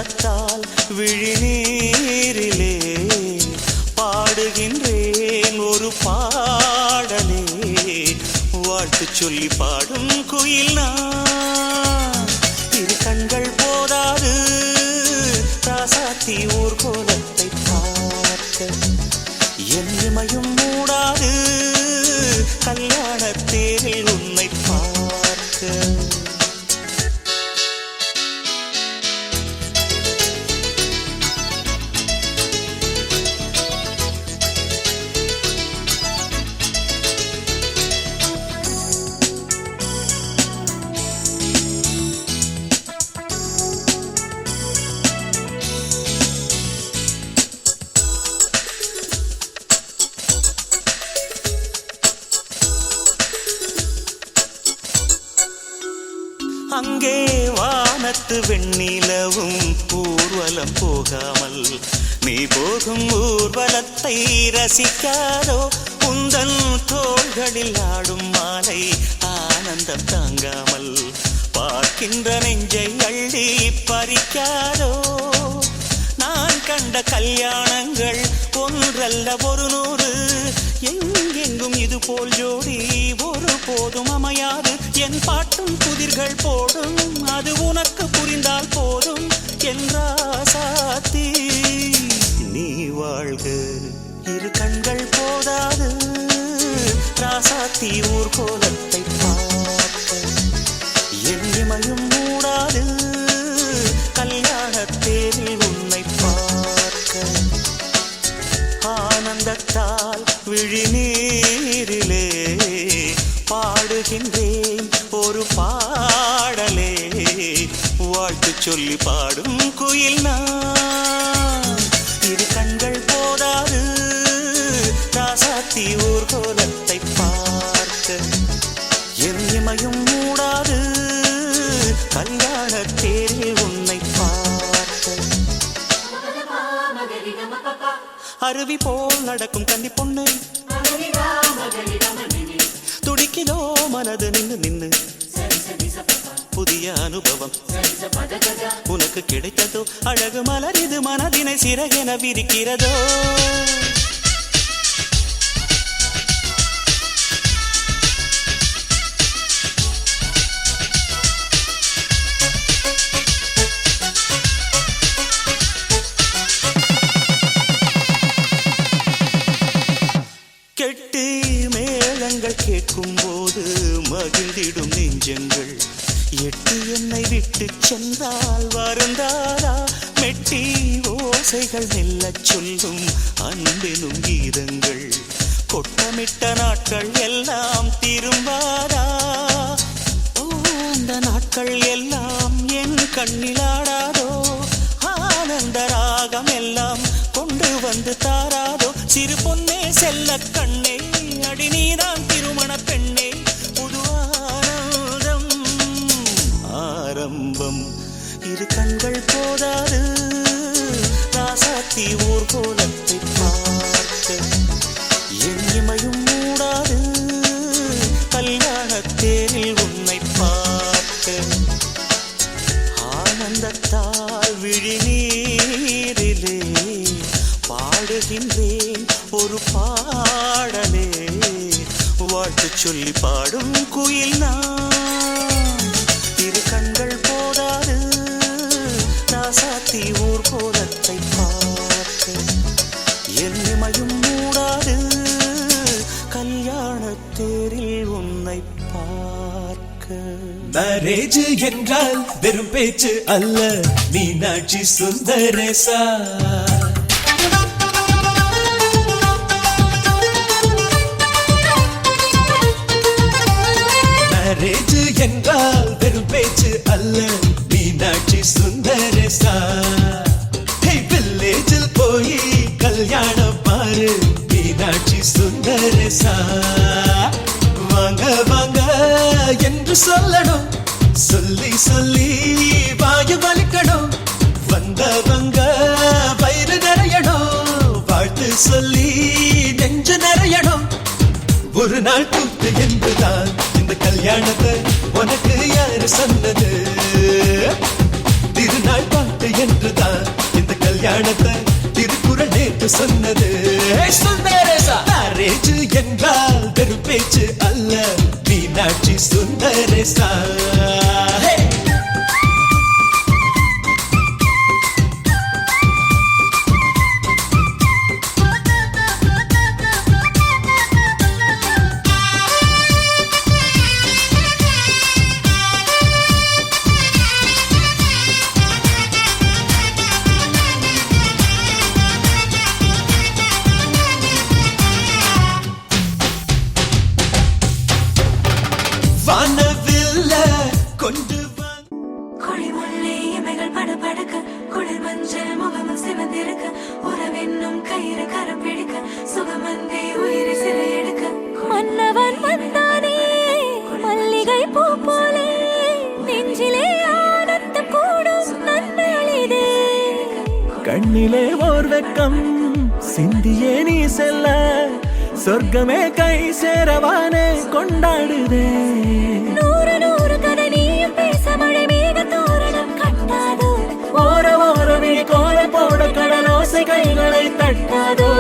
ஆனந்தத்தால் விழிநீரிலே பாடுகின்றேன் ஒரு பாடலே வாழ்த்து சொல்லி பாடும் குயில் நான் இரு கண்கள் போதாது ராசாத்தி ஊர்கோலத்தை பார்க்க என் இமையும் மூடாது கல்யாண தேரில் உன்னை பார்க்க அங்கே வானத்து வெண்ணிலவும் ஊர்வலம் போகாமல் நீ போகும் ஊர்வலத்தை ரசிக்காதோ உந்தன் தோள்களில் ஆடும் மாலை ஆனந்தம் தாங்காமல் பார்க்கின்ற நெஞ்சை அள்ளி பறிக்காதோ நான் கண்ட கல்யாணங்கள் ஒன்றல்ல ஒரு நூறு எங்கெங்கும் இது போல் ஜோடி ஒரு போதும் அமையாது என் பாட்டும் புதிர்கள் போடும் அது உனக்கு புரிந்தால் போதும் என்றாசாத்தி நீ வாழ்க இரு கண்கள் போதாது ராசாத்தி ஊர்கோலத்தை பார்க்க என் இமையும் மூடாது கல்யாண தேரில் உன்னை பார்க்க ஆனந்தத்தால் விழிநீரிலே பாடுகின்றேன் ஒரு பாடலே வாழ்த்து சொல்லி பாடும் குயில் நான் இரு கண்கள் போதாது ராசாத்தி ஊர்கோலத்தை பார்க்க என் இமையும் மூடாது கல்யாண தேரில் உன்னை பார்க்க அருவி போல் நடக்கும் கன்னி பொண்ணு துடிக்கிலோ மனது நின்னு நின்னு புதிய அனுபவம் உனக்கு கிடைத்ததோ அழகு மலர் இது மனதினை சிறகென விரிக்கிறதோ கெட்டி மேளங்கள் கேட்கும் போது மகிழ்ந்திடும் நெஞ்சங்கள் எட்டி என்னை விட்டு சென்றால் வருந்தாரா மெட்டி ஓசைகள் மெல்லச் சொல்லும் அன்பெனும் கீதங்கள் கொட்டமிட்ட நாட்கள் எல்லாம் திரும்பாரா அந்த நாட்கள் எல்லாம் என் கண்ணிலாடாதோ ஆனந்த ராகம் எல்லாம் கொண்டு வந்து தாராதோ சிறு பொன்னே செல்ல கண்ணே அடி நீதான் திருமண பெண்ணே புது ஆனந்தம் ஆரம்பம் இரு கண்கள் போதாது ராசாத்தி ஊர்கோலத்தை பார்க்க என் இமையும் மூடாது கல்யாண தேரில் உன்னை பார்க்க ஆனந்தத்தால் விழிநீரிலே பாடுகின்றேன் ஒரு பாடலே வாழ்த்து சொல்லி பாடும் குயில் நான் இரு கண்கள் போதாது ராசாத்தி ஊர்கோலத்தை பார்க்க என் இமையும் மூடாது கல்யாண தேரில் உன்னை பார்க்க மேரேஜ் என்றால் வெறும் பேச்சு அல்ல மீனாட்சி சுந்தரேசா மேரேஜ் என்றால் வெறும் பேச்சு அல்ல மீனாட்சி சுந்தரேசா வில்லேஜில் போய் கல்யாணம் பாரு மீனாட்சி சுந்தரேசா வாங்க வாங்க என்று சொல்லணும் சொல்லி சொல்லி வாயு வலிக்கணும் வந்தவங்க வயிறு நிறையணும் வாழ்த்து சொல்லி நெஞ்சு நிறையணும் ஒரு நாள் கூத்து என்றுதான் இந்த கல்யாணத்தை உனக்கு யாரு சொன்னது திருநாள் பாட்டு என்றுதான் இந்த கல்யாணத்தை திருக்குறள் நேற்று சொன்னது. சுந்தரேசா மேரேஜ் என்றால் வெறும் பேச்சு அல்ல, மீனாட்சி சுந்தரேசா. வானவில்ல கொண்டு கொடிமுல்லை இமைகள் படபடக்க குளிர் மஞ்சள் முகமும் சிவந்திருக்க உறவென்னும் கயிறு கரம் பிடிக்க சுகமந்தே உயிரை சிறை எடுக்க மன்னவன் வந்தானே மல்லிகை பூ போலே நெஞ்சிலே ஆனந்தம் கூடும் நன்னாளிதே. கண்ணிலே ஓர் வெக்கம் சிந்தியே நீ செல்ல சொர்க்கமே கை சேரவானே கொண்டாடுதே. நூறு நூறு கதை நீயும் பேச மழை மேக தோரணம் கட்டாதோ, ஓர ஓரமே கோல போட கடலோசை கைகளை தட்டாதோ.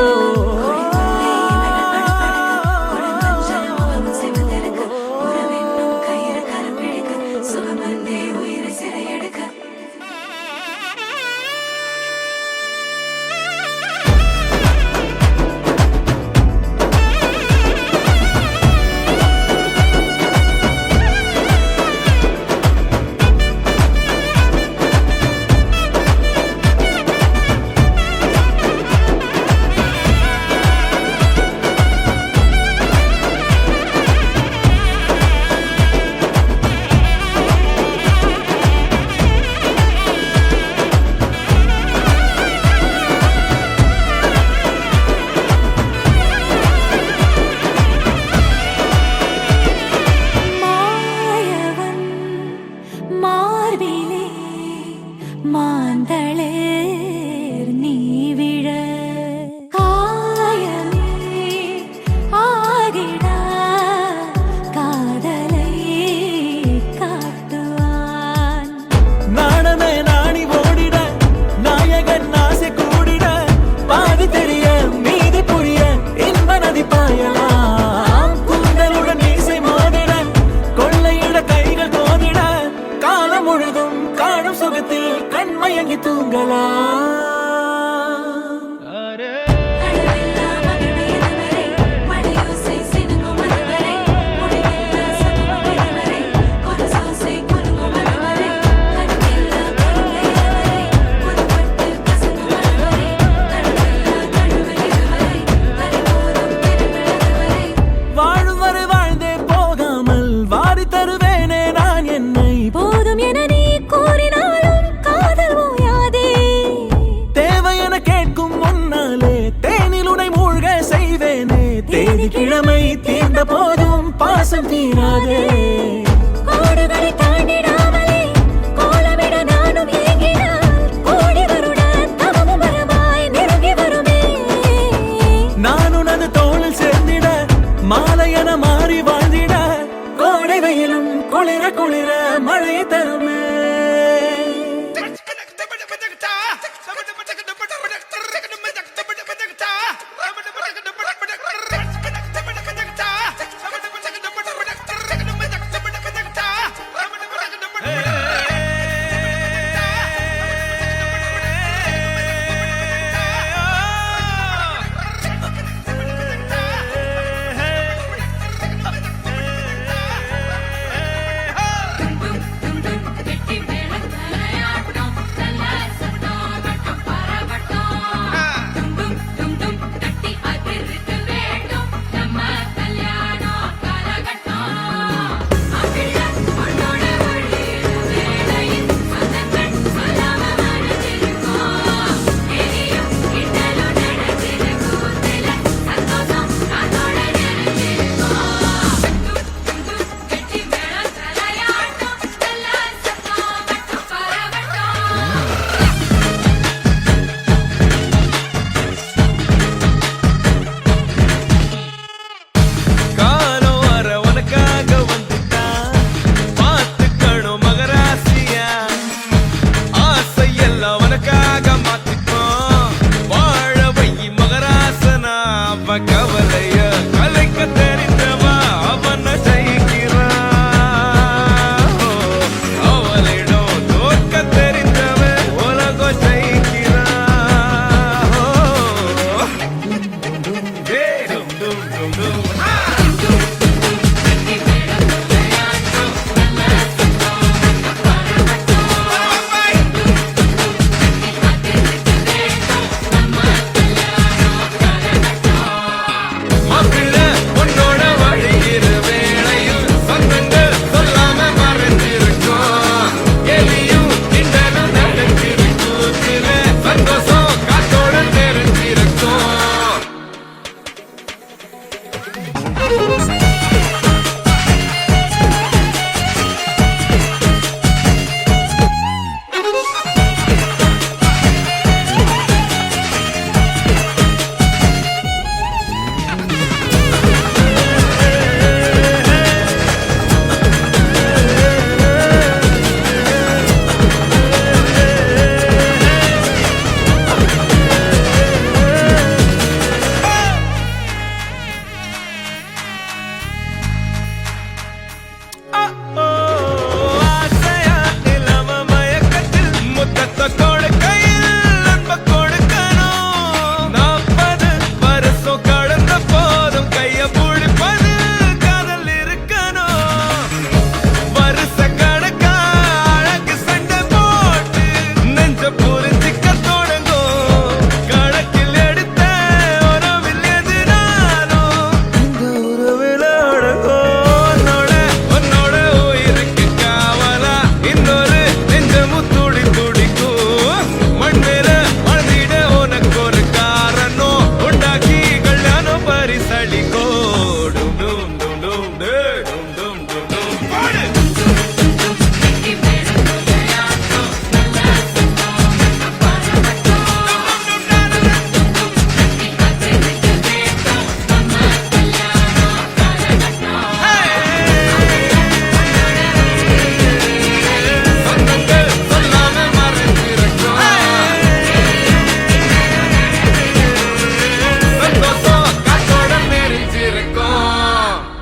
மாந்தளேர் நீ விழ காயமே ஆகிடா காதலை காட்டுவான். நாணமே நாணி ஓடிட நாயகன் ஆசை கூடிட பாதி தெரிய மீதி புரிய இன்ப நதி பாயலாம். கூந்தலுடன் மீசை மோதிட கொள்ளையிட கைகள் கோதிட காலம் முழுதும் காணும் சுகத்தில் கண்மயங்கி தூங்கலாம். வாழும் வரை வாழ்ந்தே போகாமல் வாரி தருவேனே நான் என்னை. போதும் என நீ கூறினாலும் காதல் ஓயாதே. தேவை என கேட்கும் முன்னாலே தேனில் உனை மூழ்க செய்வேனே. தேதி கிழமை தீர்ந்த போதும் பாசம் தீராதே. கோடுகளை தாண்டிடாமலே கோலமிட நானும் ஏங்கினால் கோடி வருட தவமும் வரமாய் நெருங்கி வருமே. நான் உனது தோளில் சேர்ந்திட மாலை என மாறி வாழ்ந்திட கோடை வெயிலும் குளிர குளிர மழை தருமே.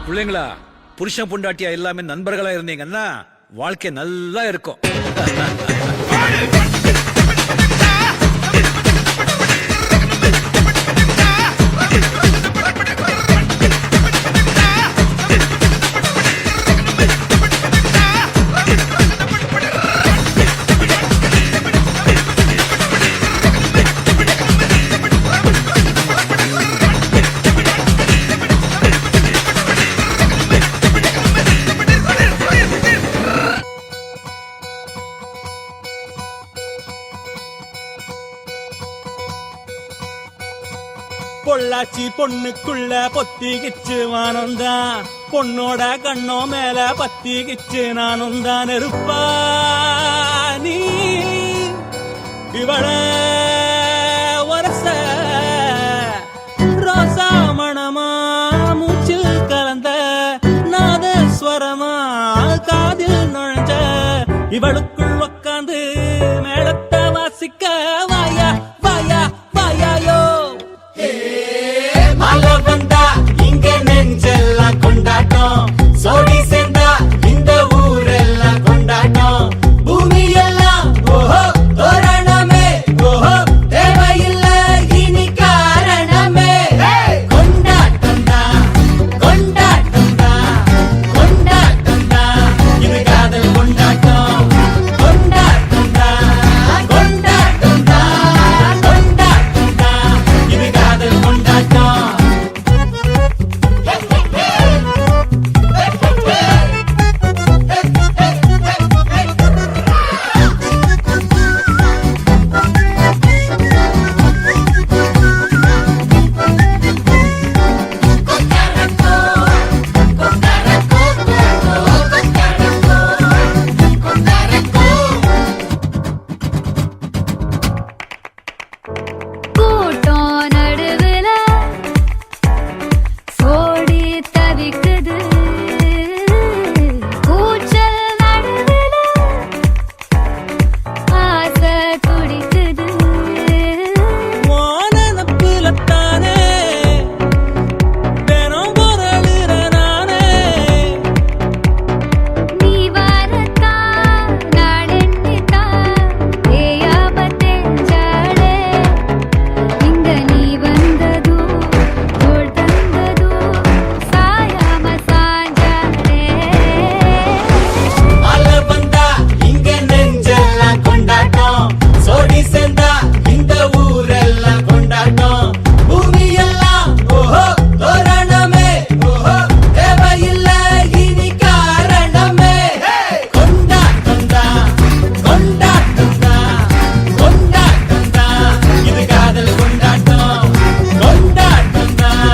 பிள்ளைங்களா புருஷன் பொண்டாட்டியா எல்லாமே நண்பர்களா இருந்தீங்கன்னா வாழ்க்கை நல்லா இருக்கும். பொள்ளாச்சி பொண்ணுக்குள்ள பொத்திக்கிச்சு வானந்தான், பொண்ணோட கண்ணோ மேல பத்திக்கிச்சு நானும் தான் இருப்பா. நீ இவள வரச ரோசா மணமா மூச்சில் கலந்த நாதஸ்வரமா காதில் நுழைஞ்ச இவளுக்குள் உக்காந்து மேளத்தை வாசிக்க வாயா வாயா வாயாயோ. மழை வந்தா இங்க நெஞ்செல்லாம் கொண்டாட்டம், சோடி சேர்ந்தா இந்த ஊரெல்லாம் கொண்டாட்டம். பூமி எல்லாம் ஓஹோ தோரணமே, ஓஹோ தேவையில்ல இனி காரணமே. கொண்டாட்டம் தான் கொண்டாட்டம் தான் கொண்டாட்டம் தான், இது காதல் கொண்டாட்டம். கொண்டாட்டம் தான் கொண்டாட்டம் தான் கொண்டாட்டம் தான், இது காதல் கொண்டாட்டம். கூட்டம் நடுவுல சோடி தவிக்குது, கூச்சல் நடுவுல ஆசை துடிக்குது. வானப்புலத்தானே தினம் பொருளுற நானே, நீ வரத்தா நாடெண்ணித்தா ஏயாம தெஞ்சாடே, இங்க நீ வந்ததோ தோள் தந்ததோ சாயாம சாஞ்சாடே. மழை வந்தா இங்க நெஞ்செல்லாம் கொண்டாட்டம், சோடி சேர்ந்தா இந்த ஊரெல்லாம் கொண்டாட்டம். பூமி எல்லாம் ஓஹோ தோரணமே, ஓஹோ தேவையில்ல இனி காரணமே. கொண்டாட்டம் தான் கொண்டாட்டம் தான் கொண்டாட்டம் தான், இது காதல் கொண்டாட்டம். கொண்டாட்டம் தான்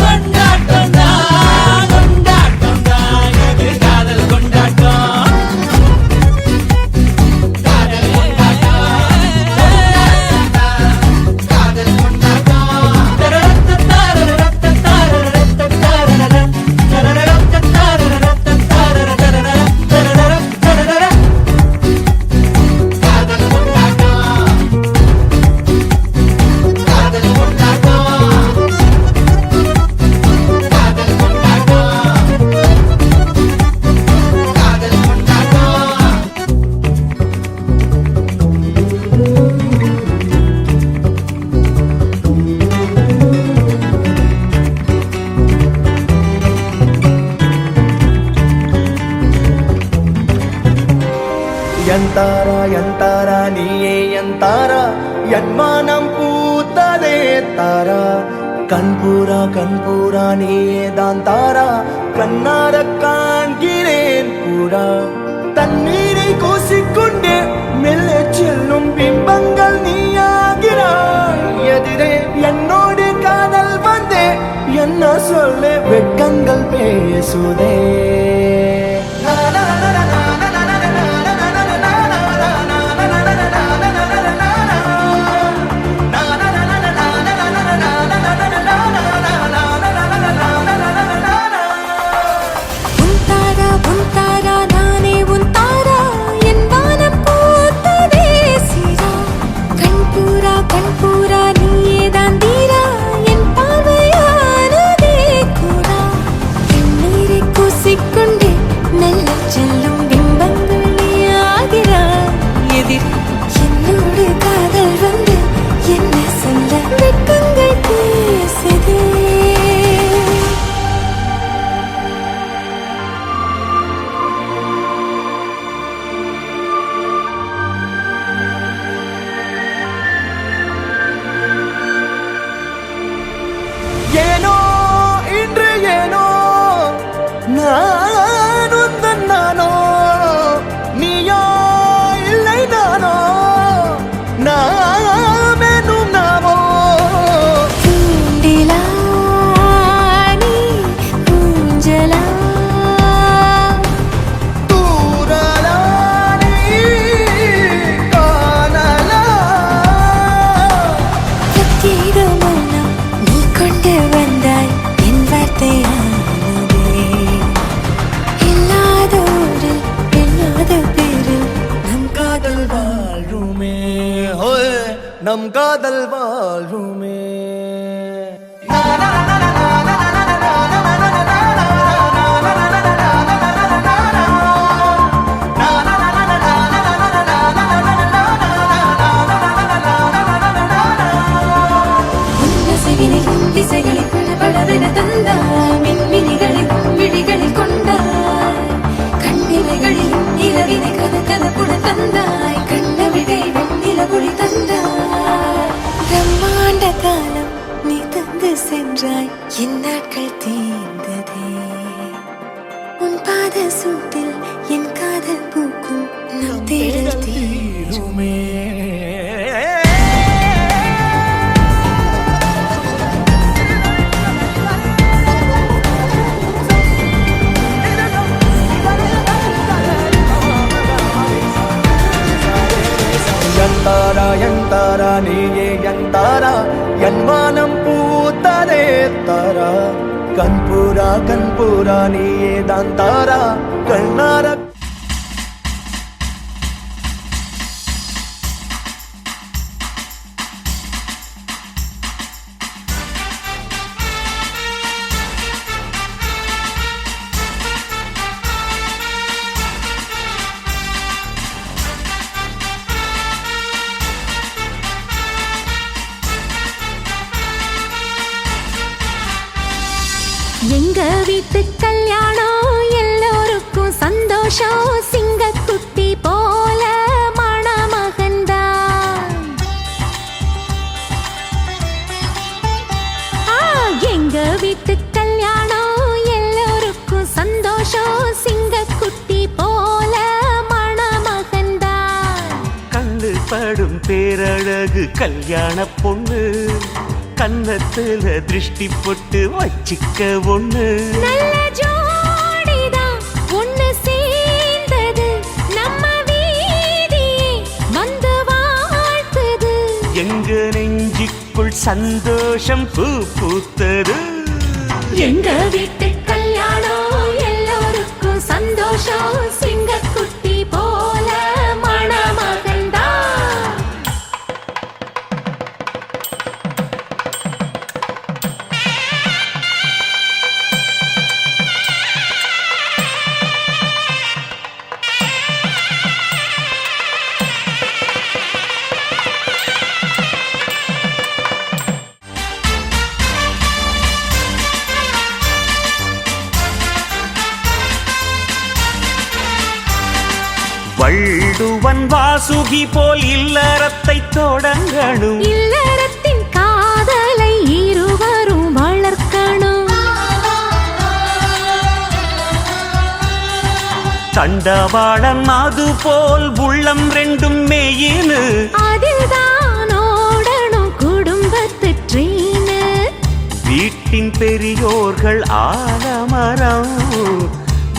கொண்டாட்டம் தான் கொண்டாட்டம் தான், இது காதல் கொண்டாட்டம். காதல் கொண்டாட்டம் காதல் ಎಂತಾರಾ ಎಂತಾರಾ ನೀಯೇ ಎಂತಾರಾ ಎನ್ಮಾನಂ பூத்ததே தாரா, கண்பூரா நீயே தான் தாரா, கண்ணார காண்கிறேன் கூடா. தண்ணீரை கூசிக்கொண்டே மெல்ல செல்லும் பிம்பங்கள் நீயாகிறாய். எதிரே என்னோடு காதல் வந்தே என்ன சொல்ல வெட்கங்கள் பேசுதே. உன் தாரா நானே உன் தாரா, என் வானம் பூத்ததே சீரா. கண்பூரா நீயே தான் தீரா, என் பார்வையானதே கூடா. என்ன நம் காதல் வாழ்வுமே. திசைகளில் படபடவென தந்தாய் மின்மினிகளில் விழிகளில் கொண்டாய் கண்ணிலைகளில் நிலவினை கதகதப்புடன் தந்தாய் கண்ணவிடை வெண்ணிலவொளி தந்தாய் பிரம்மாண்ட காலம் நீ தந்து சென்றாய் என் நாட்கள் தீர்ந்ததே உன் பாத சூட்டில் என் காதல் பூக்கும் நம் தேடல் தீருமே. யந்தாரா யந்தாரா நீயே யந்தாரா என் வானம் பூத்ததே தாரா கண்பூரா நீயே தான் தாரா கண்ணார. எங்க வீட்டு கல்யாணம் எல்லோருக்கும் சந்தோஷம் சிங்கக்குட்டி போல மணமகன்தான். எங்க வீட்டு கல்யாணம் எல்லோருக்கும் சந்தோஷம் சிங்கக்குட்டி போல மணமகன்தான். கண்டு படும் பேரழகு கல்யாண பொண்ணு கன்னத்துல திருஷ்டி போட்டு வச்சிக்க ஒண்ணு. நல்ல ஜோடிதான் ஒண்ணு சேர்ந்தது நம்ம வீதியே வந்து வாழ்த்தது. எங்க நெஞ்சுக்குள் சந்தோஷம் பூ பூத்தது. எங்க வீட்டு கல்யாணம் எல்லோருக்கும் சந்தோஷம் சிங்கக்குட்டி போல மணமகன்தான். வள்ளுவன் வாசுகி போல் இல்லறத்தை தொடங்கணும். இல்லறத்தின் காதலை இருவரும் வளர்க்கணும். தண்டவாளம் அது போல் உள்ளம் ரெண்டும் மேயினு. அதில் தான் ஓடணும் குடும்பத்து ட்ரெயினு. வீட்டின் பெரியோர்கள் ஆலமரம்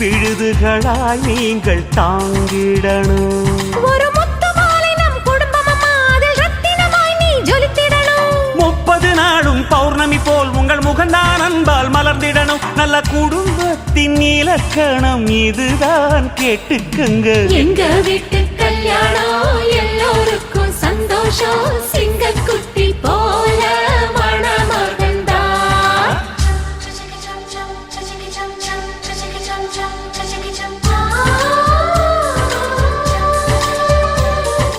விழுதுகளாய் நீங்கள் தாங்கிடணும். ஒரு முத்து மாலை நம் குடும்பமம்மா அதில் ரத்தினமாய் நீ ஜொலித்திடணும். 30 நாளும் பௌர்ணமி போல் உங்கள் முகந்தான் அன்பால் மலர்ந்திடணும். நல்ல குடும்பத்தின் இலக்கணம் இதுதான் கேட்டுக்குங்க. எங்க வீட்டு